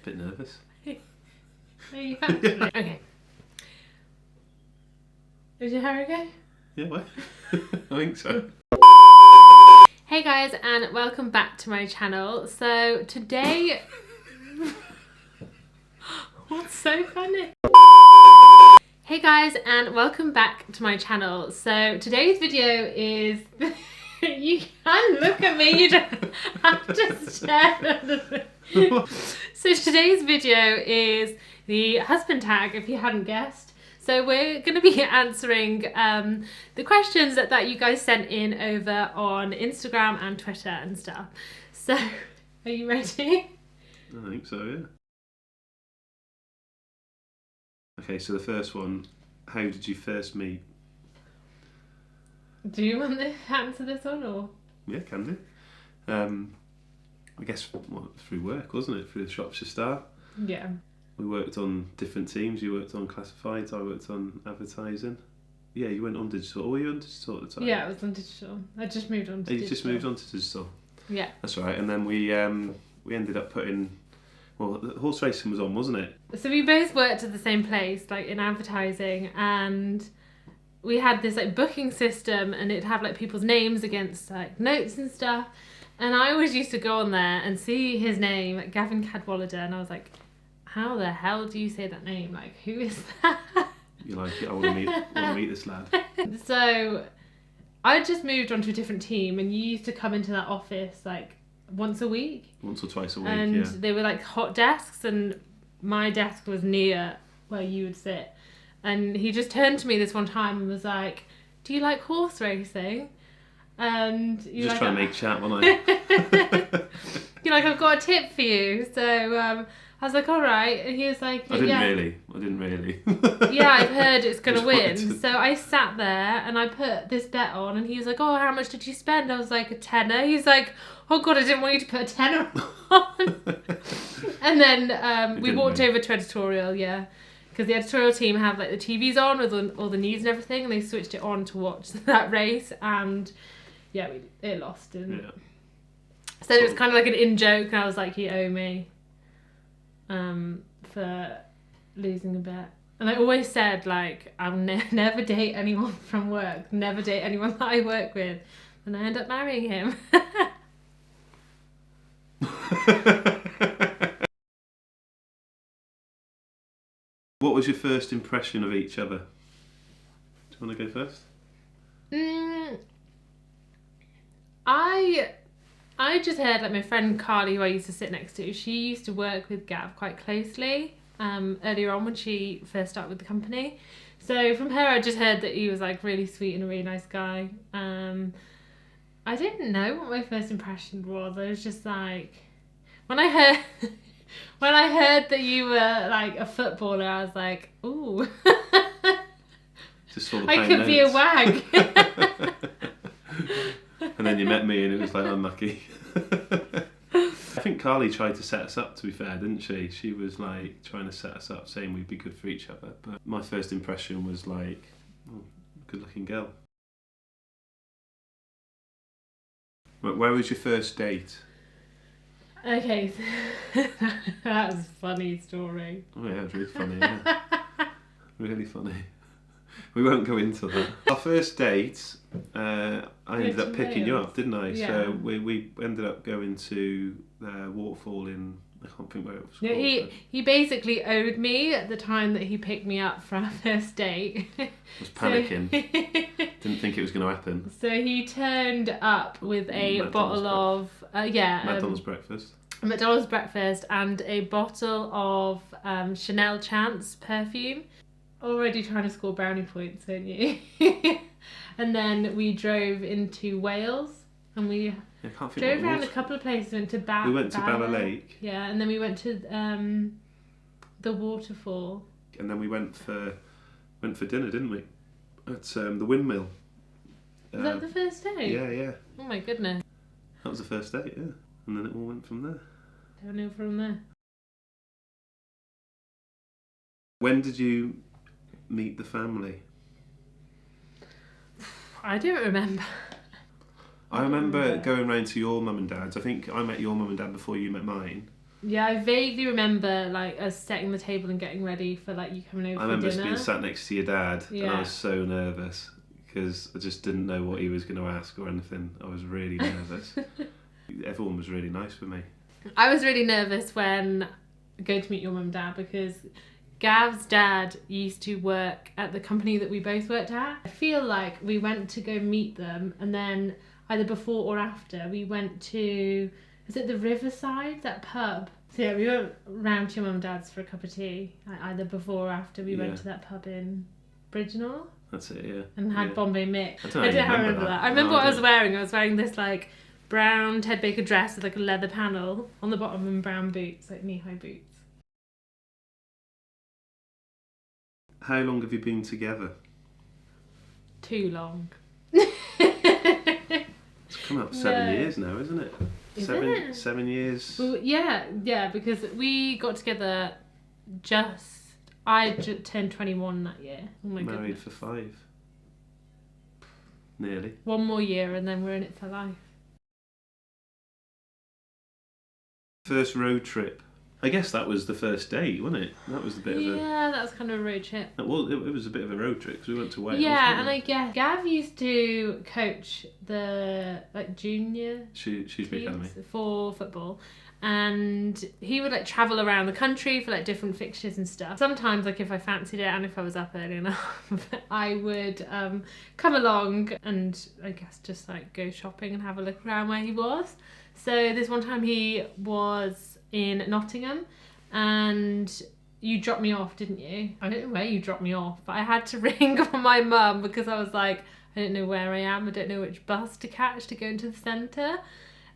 bit nervous. Are you actually? Okay. Is your hair okay? Yeah, what? I think so. Hey guys, and welcome back to my channel. So today... What's so funny? Hey guys, and welcome back to my channel. So today's video is... You can look at me, you don't have to stare. So today's video is the husband tag, if you hadn't guessed. So we're going to be answering the questions that you guys sent in over on Instagram and Twitter and stuff. So, are you ready? I think so, yeah. Okay, so the first one, how did you first meet? Do you want to answer this one or? Yeah, can do. I guess through work, wasn't it? Through the Shropshire Star. Yeah. We worked on different teams. You worked on classifieds, I worked on advertising. Yeah, you went on digital. Or were you on digital at the time? Yeah, I was on digital. I just moved on to digital. You just moved on to digital? Yeah. That's right. And then we ended up putting... Well, the horse racing was on, wasn't it? So we both worked at the same place, like in advertising, and we had this like booking system, and it'd have like people's names against like notes and stuff. And I always used to go on there and see his name, like Gavin, and I was like, how the hell do you say that name? Like, who is that? You're like, I want to meet this lad. So I just moved on to a different team, and you used to come into that office like once a week. Once or twice a week, and yeah. They were like hot desks, and my desk was near where you would sit. And he just turned to me this one time and was like, do you like horse racing? And you're just like, trying to make chat, wasn't I? You're like, I've got a tip for you. So I was like, all right. And he was like, I didn't really. Yeah, I've heard it's going to win. So I sat there and I put this bet on, and he was like, oh, how much did you spend? I was like, a tenner. He's like, oh God, I didn't want you to put a tenner on. And then we walked over to editorial, yeah. Because the editorial team have like the TVs on with all the news and everything, and they switched it on to watch that race, and yeah, it lost, didn't it? Yeah. So it was kind of like an in-joke, and I was like, you owe me for losing a bet. And I always said, like, I'll never date anyone from work, never date anyone that I work with, and I end up marrying him. What was your first impression of each other? Do you want to go first? I just heard like my friend Carly, who I used to sit next to, she used to work with Gav quite closely earlier on when she first started with the company. So from her I just heard that he was like really sweet and a really nice guy. I didn't know what my first impression was. I was just like, when I heard that you were like a footballer, I was like, ooh. Just saw the I could be a wag. And then you met me and it was like unlucky. I think Carly tried to set us up, to be fair, didn't she? She was like trying to set us up, saying we'd be good for each other. But my first impression was like, oh, good looking girl. Where was your first date? Okay, that was a funny story. Oh yeah, it was really funny, yeah. Really funny. We won't go into that. Our first date, I ended up picking you up, didn't I? Yeah. So we ended up going to the waterfall in, I can't think where it was called. Yeah, he basically owed me at the time that he picked me up for our first date. I was panicking. Didn't think it was going to happen. So he turned up with a bottle of McDonald's breakfast. A McDonald's breakfast and a bottle of Chanel Chance perfume. Already trying to score brownie points, aren't you? And then we drove into Wales, and we drove around a couple of places. We went to Bala Lake. Yeah, and then we went to the waterfall. And then we went for dinner, didn't we? At the windmill. Was that the first date? Yeah. Oh my goodness. That was the first date, yeah. And then it all went from there. Downhill from there. When did you meet the family? I don't remember. I remember going round to your mum and dad's. I think I met your mum and dad before you met mine. Yeah, I vaguely remember like us setting the table and getting ready for like you coming over I remember for dinner. being sat next to your dad, and Yeah. I was so nervous because I just didn't know what he was going to ask or anything. I was really nervous. Everyone was really nice with me. I was really nervous when going to meet your mum and dad because Gav's dad used to work at the company that we both worked at. I feel like we went to go meet them, and then either before or after we went to, is it the Riverside, that pub? So yeah, we went round to your mum and dad's for a cup of tea, like either before or after we went to that pub in Bridgenall. That's it, yeah. And had Bombay Mix. I don't remember that. I remember what I was wearing. I was wearing this like brown Ted Baker dress with like a leather panel on the bottom and brown boots, like knee-high boots. How long have you been together? Too long. It's come up 7 years now, isn't it? Is it? 7 years. Well, yeah, because we got together I turned 21 that year. Oh my Married goodness. for 5. Nearly. One more year and then we're in it for life. First road trip. I guess that was the first date, wasn't it? That was a bit of a... Yeah, that was kind of a road trip. Well, it was a bit of a road trip because we went to Wales. Yeah, and I guess Gav used to coach the like junior Shrewsbury teams Academy. for football, and he would like travel around the country for like different fixtures and stuff. Sometimes, like if I fancied it and if I was up early enough, I would come along and I guess just like go shopping and have a look around where he was. So this one time he was in Nottingham and you dropped me off, didn't you? I don't know where you dropped me off, but I had to ring for my mum because I was like, I don't know where I am, I don't know which bus to catch to go into the centre.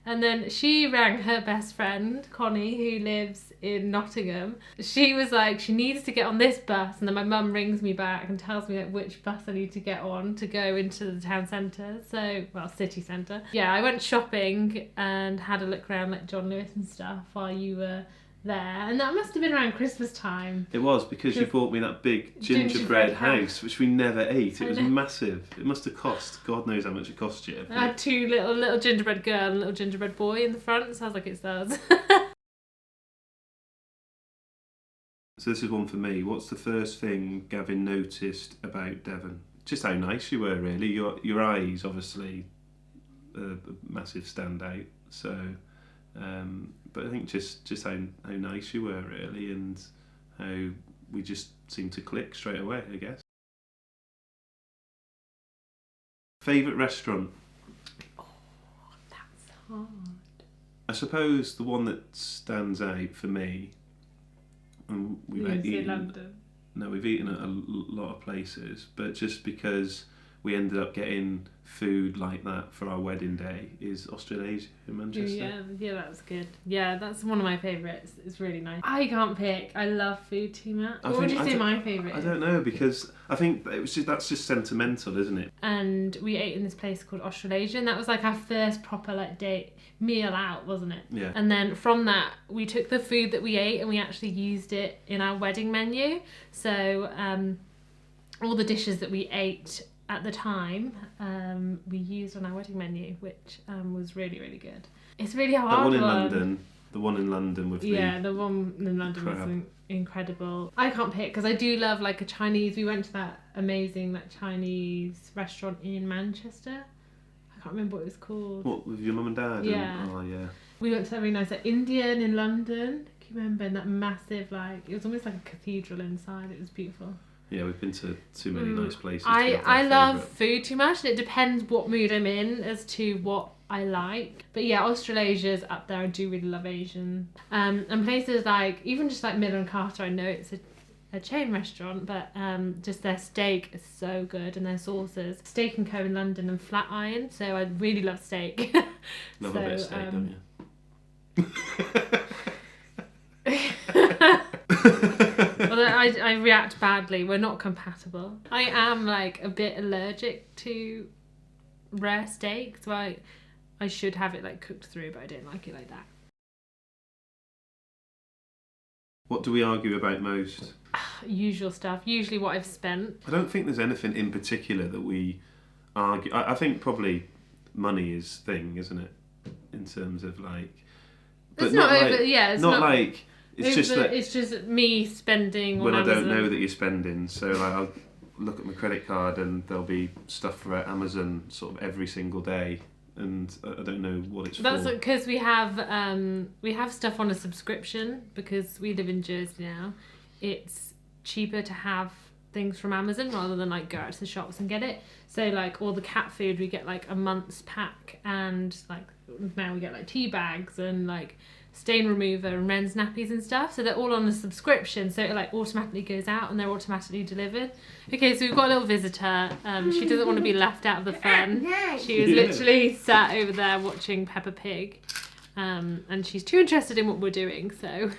And then she rang her best friend, Connie, who lives in Nottingham. She was like, she needs to get on this bus. And then my mum rings me back and tells me like which bus I need to get on to go into the town centre. So, well, city centre. Yeah, I went shopping and had a look around like John Lewis and stuff while you were there. And that must have been around Christmas time. It was because you bought me that big gingerbread house, which we never ate. It was massive. It must have cost, God knows how much it cost you. I had two little gingerbread girl and a little gingerbread boy in the front, so I was like, it's theirs. So this is one for me. What's the first thing Gavin noticed about Devan? Just how nice you were, really. Your eyes, obviously, a massive standout. So, but I think just how nice you were, really, and how we just seemed to click straight away, I guess. Favourite restaurant? Oh, that's hard. I suppose the one that stands out for me, and we've eaten. London. No, we've eaten at a lot of places, but just because we ended up getting food like that for our wedding day, is Australasia in Manchester. Yeah, that was good. Yeah, that's one of my favourites. It's really nice. I can't pick. I love food too much. What would you say my favourite is? I don't know, because I think that's just sentimental, isn't it? And we ate in this place called Australasia, and that was like our first proper like meal out, wasn't it? Yeah. And then from that, we took the food that we ate and we actually used it in our wedding menu. So all the dishes that we ate at the time, we used on our wedding menu, which was really, really good. It's really hard. The one in London with the one in London crab. was incredible. I can't pick because I do love like a Chinese. We went to that amazing Chinese restaurant in Manchester. I can't remember what it was called. What, with your mum and dad? Yeah. Oh yeah. We went to that really nice Indian in London. Can you remember? In that massive it was almost like a cathedral inside. It was beautiful. Yeah, we've been to too many nice places. I love food too much, and it depends what mood I'm in as to what I like. But yeah, Australasia's up there. I do really love Asian. And places like, even just like Miller and Carter, I know it's a chain restaurant, but just their steak is so good, and their sauces. Steak & Co in London and Flatiron, so I really love steak. Love a bit of steak, don't you? Although I react badly. We're not compatible. I am like a bit allergic to rare steak, so I should have it like cooked through, but I don't like it like that. What do we argue about most? Usual stuff. Usually what I've spent. I don't think there's anything in particular that we argue. I think probably money is thing, isn't it? In terms of like, But it's not over. like, Yeah, it's not not like it's over, just that it's just me spending when on I don't Amazon. know that you're spending. So like I'll look at my credit card and there'll be stuff for Amazon sort of every single day, and I don't know what it's That's for. because we have stuff on a subscription because we live in Jersey now. It's cheaper to have things from Amazon rather than like go out to the shops and get it. So like all the cat food we get like a month's pack, and like now we get like tea bags and like stain remover and men's nappies and stuff. So they're all on a subscription, so it like automatically goes out and they're automatically delivered. Okay, so we've got a little visitor. She doesn't want to be left out of the fun. She was literally sat over there watching Peppa Pig, and she's too interested in what we're doing. So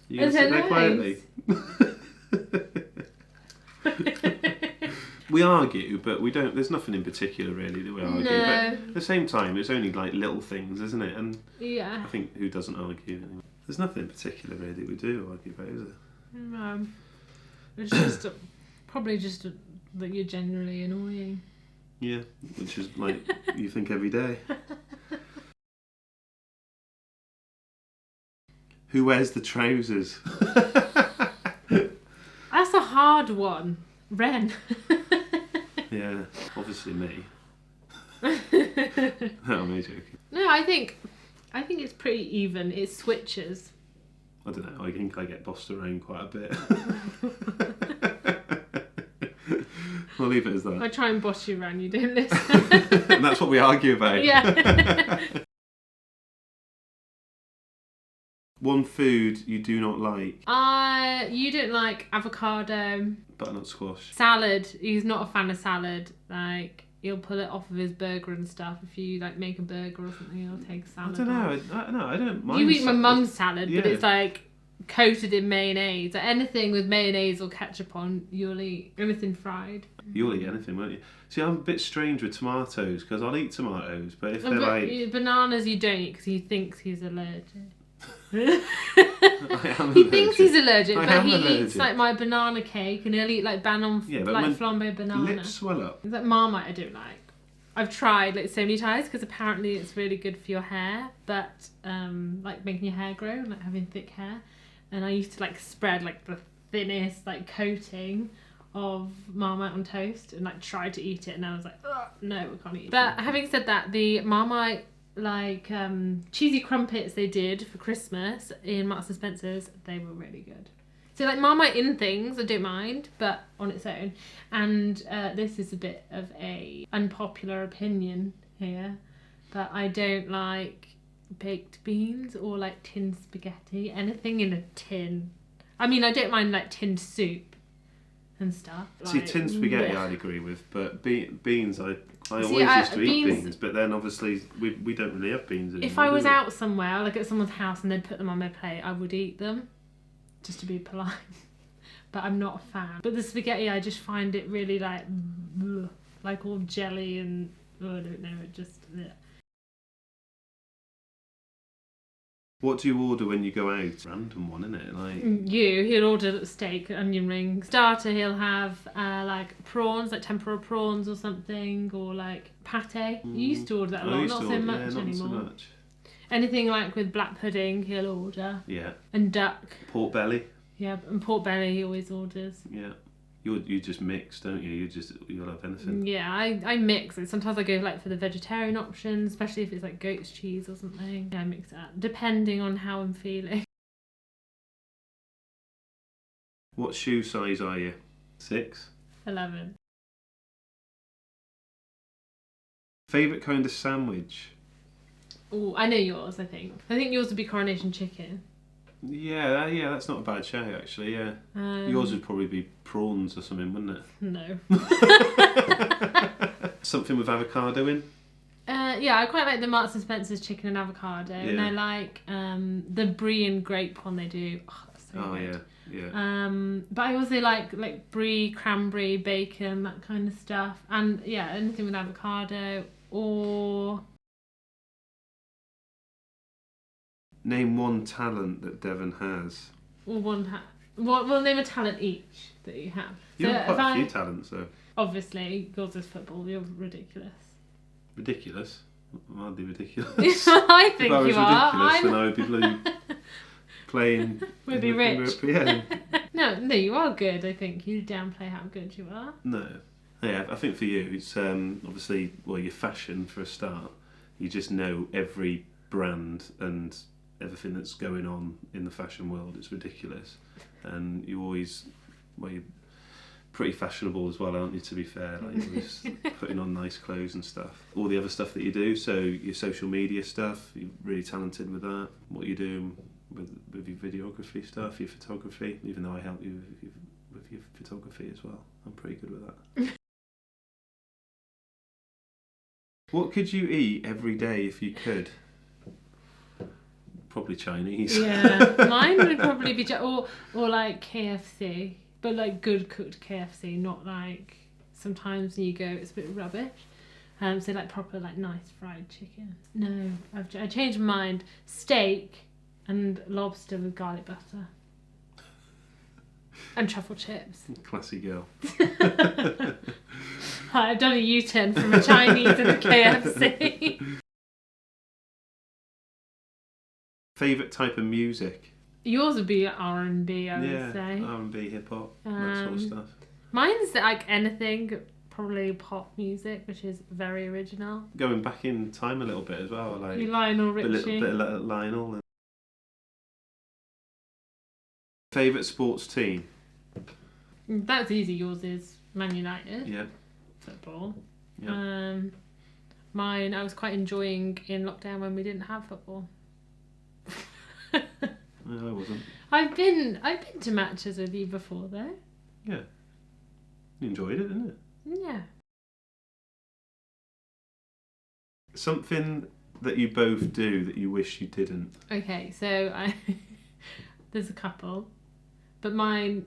You can sit there quietly. We argue, but we don't. There's nothing in particular really that we argue. No. But at the same time, it's only like little things, isn't it? And yeah, I think who doesn't argue anyway? There's nothing in particular really we do argue about, is there? It's just probably just that you're generally annoying. Yeah, which is like you think every day. Who wears the trousers? That's a hard one, Ren. Yeah, obviously me. No, I'm only joking. No, I think it's pretty even. It switches. I don't know. I think I get bossed around quite a bit. We'll leave it as that. I try and boss you around. You don't listen. And that's what we argue about. Yeah. One food you do not like. You don't like avocado. Butternut squash. Salad. He's not a fan of salad. Like he'll pull it off of his burger and stuff. If you like make a burger or something, he'll take salad. I don't know. I don't mind. You eat my mum's salad, yeah. but it's like coated in mayonnaise. Like, anything with mayonnaise or ketchup on, you'll eat. Anything fried. You'll eat anything, won't you? See, I'm a bit strange with tomatoes because I'll eat tomatoes, but if they're like bananas, you don't eat because he thinks he's allergic. I am He allergic. thinks he's allergic, I but am he allergic. eats like my banana cake, and he'll eat like like flambe banana. Lips swell up. It's like Marmite I don't like. I've tried like so many times because apparently it's really good for your hair, but like making your hair grow and like having thick hair. And I used to like spread like the thinnest like coating of Marmite on toast and like tried to eat it, and I was like, oh, no, I can't eat it. But having said that, the Marmite like cheesy crumpets they did for Christmas in Marks and Spencer's, they were really good. So like Marmite in things I don't mind, but on its own. And this is a bit of a unpopular opinion here, but I don't like baked beans or like tinned spaghetti, anything in a tin. I mean, I don't mind like tinned soup and stuff. See, like, tinned spaghetti yeah. I'd agree with, but beans I always See, used to eat beans- beans, but then obviously we don't really have beans anymore. If I do was we? out somewhere, like at someone's house, and they'd put them on my plate, I would eat them, just to be polite. But I'm not a fan. But the spaghetti, I just find it really like, bleh, like all jelly and I don't know, it just. Bleh. What do you order when you go out? Random one, isn't it? Like He'll order steak, onion rings. Starter, he'll have like prawns, like tempura prawns or something, or like pate. You used to order that a lot, not so much not anymore. so much. Anything like with black pudding, he'll order. Yeah. And duck. Pork belly. Yeah, and pork belly he always orders. Yeah. You just mix, don't you? You'll have anything. Yeah, I mix it. Sometimes I go like for the vegetarian options, especially if it's like goat's cheese or something. Yeah, I mix it up, depending on how I'm feeling. What shoe size are you? 6? 11. Favourite kind of sandwich? Oh, I know yours, I think. I think yours would be coronation chicken. Yeah, that's not a bad shout actually. Yeah, yours would probably be prawns or something, wouldn't it? No. Something with avocado in. Yeah, I quite like the Marks and Spencer's chicken and avocado, and I like the brie and grape one they do. Oh, that's so good. Yeah. But I also like brie, cranberry, bacon, that kind of stuff, and yeah, anything with avocado or. Name one talent that Devan has. Or one we'll name a talent each that you have. You So have if quite a I- few talents though. Obviously, yours is football. You're ridiculous. Ridiculous. Mildly ridiculous. I think if I was you are. ridiculous, then I would be bloody playing. Would be rich. Yeah. No, you are good. I think you downplay how good you are. No. Yeah, I think for you, it's obviously, well, your fashion for a start. You just know every brand and everything that's going on in the fashion world. It's ridiculous. And you always, well, you're pretty fashionable as well, aren't you, to be fair? Like, you're always putting on nice clothes and stuff. All the other stuff that you do, so your social media stuff, you're really talented with that. What you do with your videography stuff, your photography, even though I help you with your photography as well. I'm pretty good with that. What could you eat every day if you could? Probably Chinese. Yeah, mine would probably be or like KFC, but like good cooked KFC, not like sometimes you go it's a bit rubbish. So like proper like nice fried chicken. No, I changed my mind. Steak and lobster with garlic butter. And truffle chips. Classy girl. I've done a U-turn from a Chinese and a KFC. Favourite type of music? Yours would be R&B, I would say. R&B, hip hop, that sort of stuff. Mine's like anything, probably pop music, which is very original. Going back in time a little bit as well, like Lionel Richie. A little bit of Lionel. Favourite sports team? That's easy. Yours is Man United. Yeah. Football. Yeah. Mine, I was quite enjoying in lockdown when we didn't have football. No, I wasn't. I've been to matches with you before though. Yeah. You enjoyed it, didn't it? Yeah. Something that you both do that you wish you didn't. Okay, so there's a couple, but mine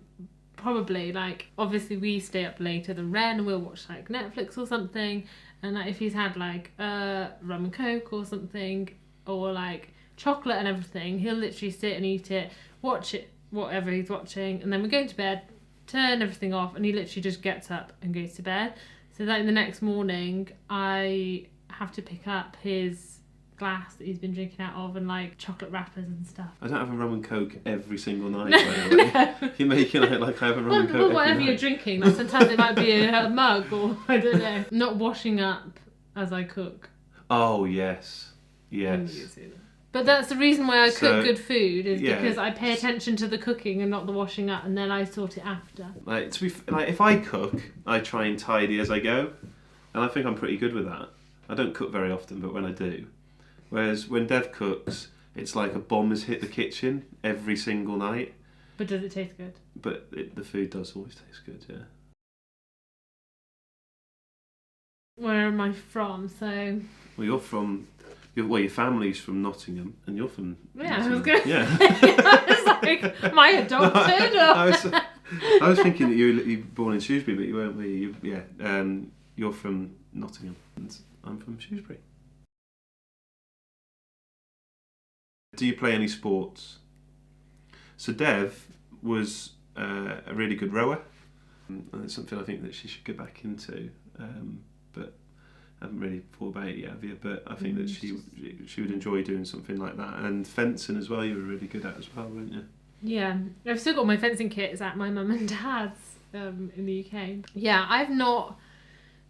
probably like obviously we stay up later than Ren and we'll watch like Netflix or something, and like if he's had like rum and coke or something or like chocolate and everything, he'll literally sit and eat it, watch it, whatever he's watching, and then we're going to bed, turn everything off, and he literally just gets up and goes to bed. So like the next morning I have to pick up his glass that he's been drinking out of and like chocolate wrappers and stuff. I don't have a rum and coke every single night, by the way. No. You're making it like I have a rum and coke Well, whatever every you're night. drinking, like sometimes it might be a mug or I don't know. Not washing up as I cook. Oh, yes. Yes. But that's the reason why I So, cook good food is yeah. because I pay attention to the cooking and not the washing up, and then I sort it after. Like, if I cook, I try and tidy as I go, and I think I'm pretty good with that. I don't cook very often, but when I do. Whereas when Dev cooks, it's like a bomb has hit the kitchen every single night. But does it taste good? But the food does always taste good, yeah. Where am I from? So. Well, your family's from Nottingham, and you're from. Yeah, Nottingham. I was going to Yeah. I was like, am I adopted? Or? I was thinking that you were born in Shrewsbury, but you weren't. Were you? Yeah. You're from Nottingham, and I'm from Shrewsbury. Do you play any sports? So Dev was a really good rower, and it's something I think that she should get back into. But I haven't really thought about it yet, have you? But I think that she would enjoy doing something like that. And fencing as well, you were really good at as well, weren't you? Yeah, I've still got my fencing kits at my mum and dad's in the UK. Yeah, I've not,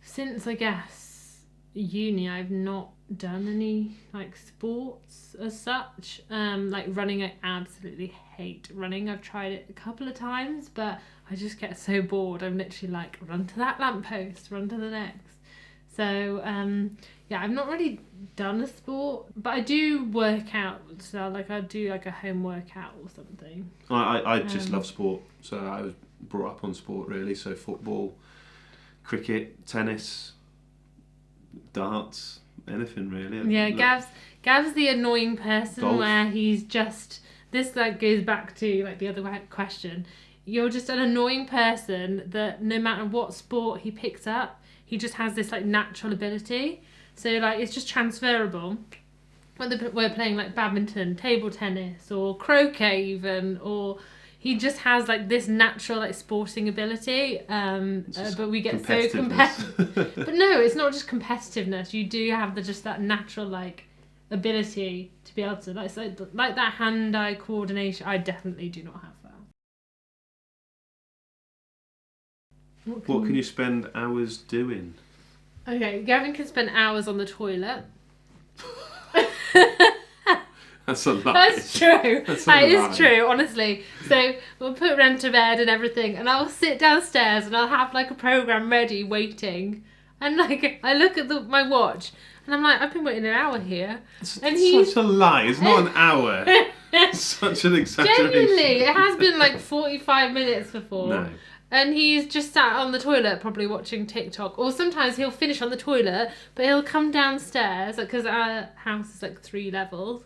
since I guess uni, I've not done any like sports as such. Like running, I absolutely hate running. I've tried it a couple of times, but I just get so bored. I'm literally like, run to that lamppost, run to the next. So yeah, I've not really done a sport, but I do work out. So like I do like a home workout or something. I just love sport. So I was brought up on sport really. So football, cricket, tennis, darts, anything really. Yeah, Gav's the annoying person Golf. where he's just, this like goes back to like the other question. You're just an annoying person that no matter what sport he picks up, he just has this like natural ability. So like it's just transferable. Whether we're playing like badminton, table tennis, or croquet even, or he just has like this natural like sporting ability, but we get so competitive. But no, it's not just competitiveness. You do have just that natural like ability to be able to like that hand-eye coordination. I definitely do not have that. What can you spend hours doing? Okay, Gavin can spend hours on the toilet. That's a lie. That's true. That lie. is true, honestly. So we'll put Ren to bed and everything, and I'll sit downstairs and I'll have like a program ready, waiting. And like I look at my watch, and I'm like, I've been waiting an hour here. And Such a lie. It's not an hour. Such an exaggeration. Genuinely, it has been like 45 minutes before. No. And he's just sat on the toilet probably watching TikTok. Or sometimes he'll finish on the toilet, but he'll come downstairs, because our house is like 3 levels.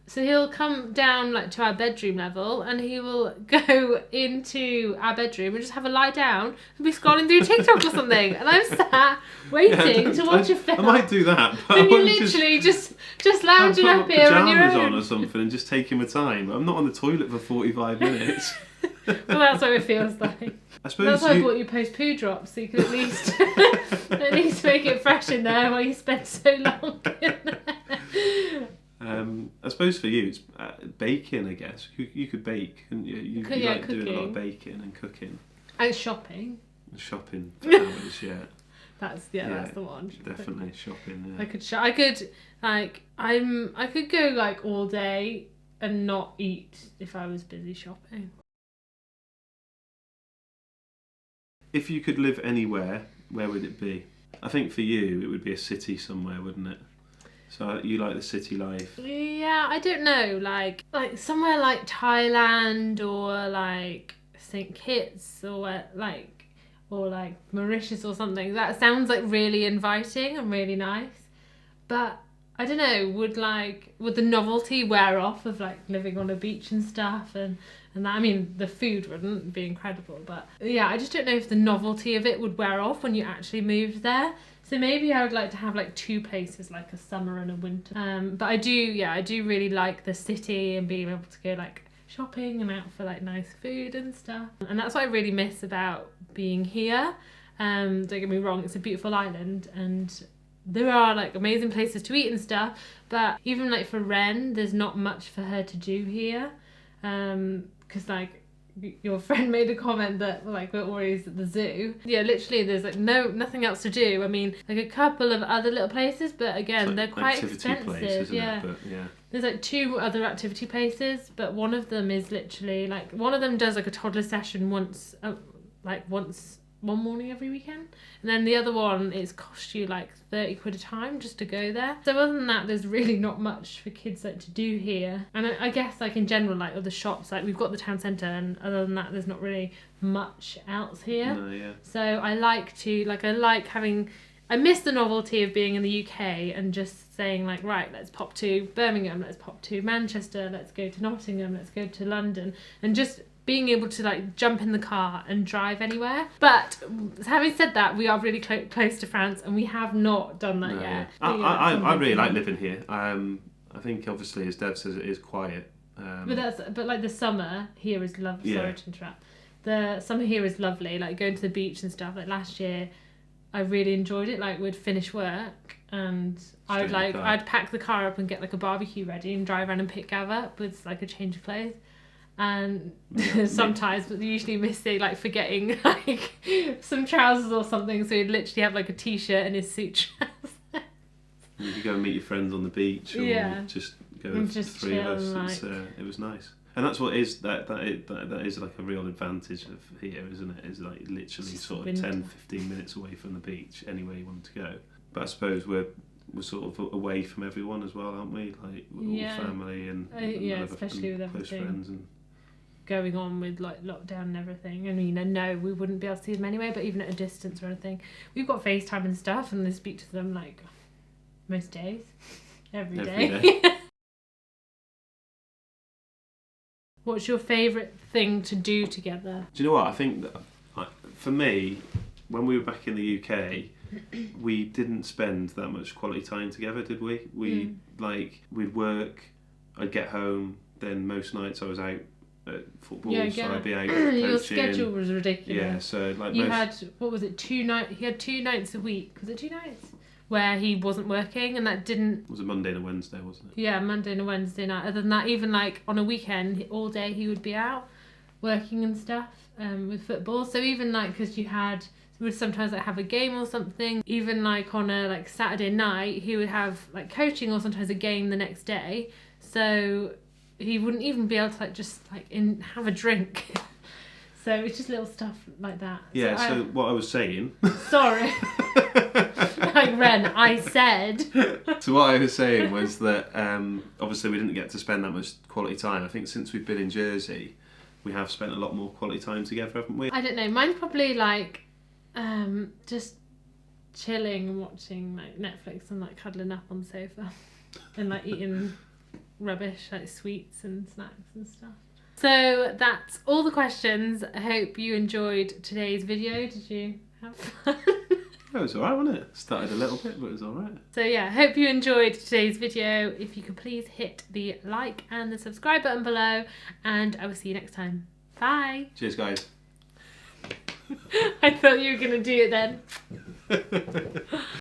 So he'll come down like to our bedroom level, and he will go into our bedroom and just have a lie down and be scrolling through TikTok or something. And I'm sat waiting to watch a film. I might do that. But And you're literally just lounging up here on your own. On or something and just taking my time. I'm not on the toilet for 45 minutes. Well, that's what it feels like. I suppose that's why I bought you post poo drops, so you can at least make it fresh in there while you spend so long in there. I suppose for you it's baking, I guess. You could bake, couldn't you? You like doing a lot of baking and cooking. And shopping. Shopping for hours, yeah. That's the one. Definitely shopping. Yeah. I could go like all day and not eat if I was busy shopping. If you could live anywhere, where would it be? I think for you it would be a city somewhere, wouldn't it? So you like the city life? Yeah, I don't know, like somewhere like Thailand or like St. Kitts or like Mauritius or something. That sounds like really inviting and really nice. But I don't know, would the novelty wear off of like living on a beach and stuff and that? I mean, the food wouldn't be incredible, but yeah, I just don't know if the novelty of it would wear off when you actually moved there. So maybe I would like to have like 2 places, like a summer and a winter. But I do really like the city and being able to go like shopping and out for like nice food and stuff. And that's what I really miss about being here. Don't get me wrong, it's a beautiful island and there are like amazing places to eat and stuff, but even like for Ren, there's not much for her to do here. Because like your friend made a comment that like we're always at the zoo. Yeah, literally there's like nothing else to do. I mean, like a couple of other little places, but again, they're quite expensive. Place, yeah. But, yeah. There's like 2 other activity places, but one of them is literally like one of them does like a toddler session once one morning every weekend, and then the other one it's cost you like 30 quid a time just to go there. So other than that, there's really not much for kids like to do here. And I guess like in general, like other shops, like we've got the town centre, and other than that there's not really much else here. No, yeah. So I miss the novelty of being in the UK and just saying like, right, let's pop to Birmingham, let's pop to Manchester, let's go to Nottingham, let's go to London, and just being able to like jump in the car and drive anywhere. But having said that, we are really close to France and we have not done that yet. Yeah. I really like living here. I think obviously, as Dev says, it is quiet. But like the summer here is lovely. Yeah. Sorry to interrupt. The summer here is lovely. Like going to the beach and stuff. Like last year, I really enjoyed it. Like we'd finish work and I'd pack the car up and get like a barbecue ready and drive around and pick Gav up with like a change of clothes. And sometimes, but usually missing, like forgetting like some trousers or something, so he'd literally have like a t-shirt and his suit trousers. You could go and meet your friends on the beach, or just go with the 3 of us. It was nice, and that's what is that is like a real advantage of here, isn't it? Is like literally sort of 10-15 minutes away from the beach, anywhere you want to go. But I suppose we're sort of away from everyone as well, aren't we? Like all family and especially with close friends and going on with like lockdown and everything. I mean, no, we wouldn't be able to see them anyway, but even at a distance or anything, we've got FaceTime and stuff, and I speak to them like most days, every day. What's your favourite thing to do together? Do you know what? I think that for me, when we were back in the UK, we didn't spend that much quality time together, did we? We'd work, I'd get home, then most nights I was out at football, Yeah, so yeah. I'd be out Your coaching. schedule was ridiculous. Yeah, so like You most... had, what was it, 2 nights? He had 2 nights a week. Was it 2 nights? Where he wasn't working, and that didn't... It was a Monday and a Wednesday, wasn't it? Yeah, Monday and a Wednesday night. Other than that, even like on a weekend, all day he would be out working and stuff with football. So even like, because you would sometimes like have a game or something, even like on a like Saturday night, he would have like coaching or sometimes a game the next day. So he wouldn't even be able to like just like have a drink. So it's just little stuff like that. Yeah, so what I was saying... Sorry. Like Ren, I said. So what I was saying was that obviously we didn't get to spend that much quality time. I think since we've been in Jersey, we have spent a lot more quality time together, haven't we? I don't know. Mine's probably like just chilling and watching like Netflix and like cuddling up on the sofa and like eating rubbish like sweets and snacks and stuff. So that's all the questions. I hope you enjoyed today's video. Did you have fun? It was alright, wasn't it? Started a little bit, but it was alright. So yeah, hope you enjoyed today's video. If you could please hit the like and the subscribe button below, and I will see you next time. Bye. Cheers, guys. I thought you were going to do it then.